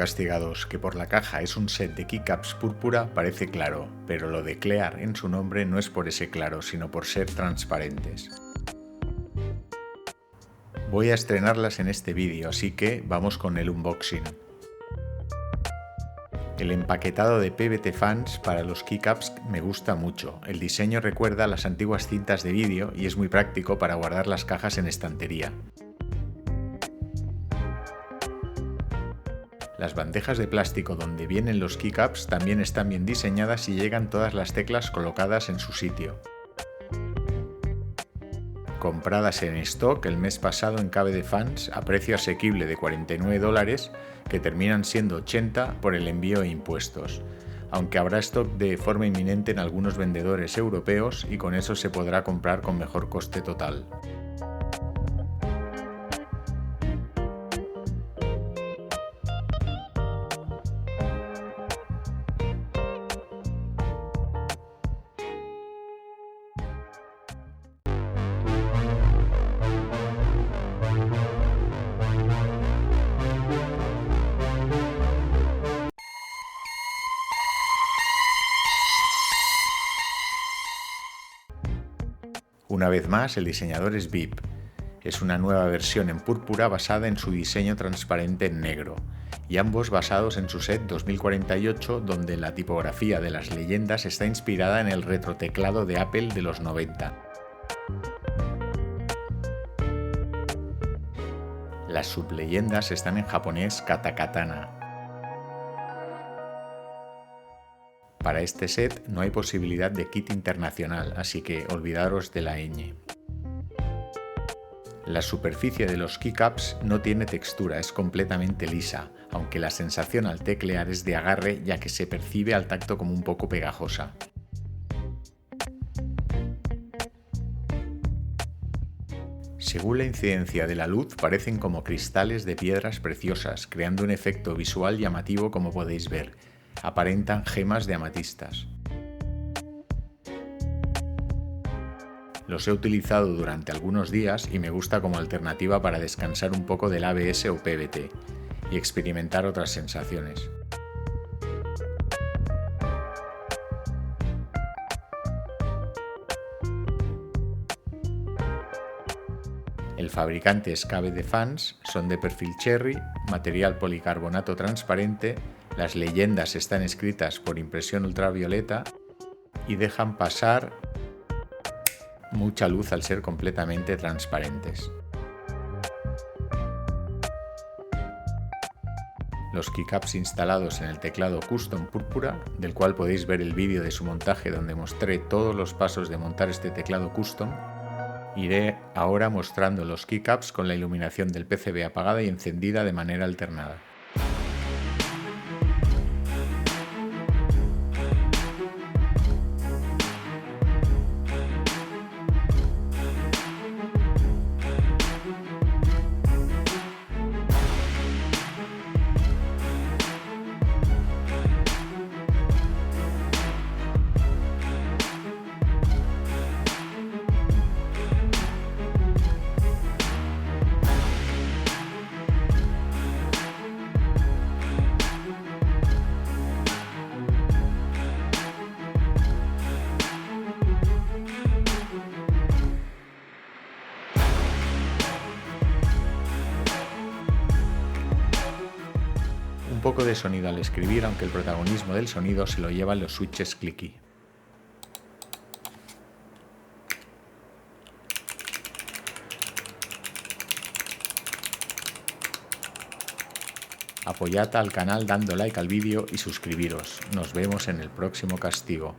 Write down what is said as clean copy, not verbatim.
castigados que por la caja es un set de keycaps púrpura parece claro, pero lo de Clear en su nombre no es por ese claro, sino por ser transparentes. Voy a estrenarlas en este vídeo, así que vamos con el unboxing. El empaquetado de PBT Fans para los keycaps me gusta mucho. El diseño recuerda a las antiguas cintas de vídeo y es muy práctico para guardar las cajas en estantería. Las bandejas de plástico donde vienen los keycaps también están bien diseñadas y llegan todas las teclas colocadas en su sitio. Compradas en stock el mes pasado en PBT Fans a precio asequible de $49, que terminan siendo 80 por el envío e impuestos, aunque habrá stock de forma inminente en algunos vendedores europeos y con eso se podrá comprar con mejor coste total. Una vez más, el diseñador es VIP. Es una nueva versión en púrpura basada en su diseño transparente en negro, y ambos basados en su set 2048, donde la tipografía de las leyendas está inspirada en el retroteclado de Apple de los 90. Las subleyendas están en japonés katakana. Para este set no hay posibilidad de kit internacional, así que olvidaros de la ñ. La superficie de los keycaps no tiene textura, es completamente lisa, aunque la sensación al teclear es de agarre ya que se percibe al tacto como un poco pegajosa. Según la incidencia de la luz parecen como cristales de piedras preciosas, creando un efecto visual llamativo como podéis ver. Aparentan gemas de amatistas. Los he utilizado durante algunos días y me gusta como alternativa para descansar un poco del ABS o PBT y experimentar otras sensaciones. El fabricante es PBT Fans, son de perfil cherry, material policarbonato transparente. Las leyendas están escritas por impresión ultravioleta y dejan pasar mucha luz al ser completamente transparentes. Los keycaps instalados en el teclado Custom Púrpura, del cual podéis ver el vídeo de su montaje donde mostré todos los pasos de montar este teclado Custom. Iré ahora mostrando los keycaps con la iluminación del PCB apagada y encendida de manera alternada. Un poco de sonido al escribir, aunque el protagonismo del sonido se lo llevan los switches clicky. Apoyad al canal dando like al vídeo y suscribiros. Nos vemos en el próximo castigo.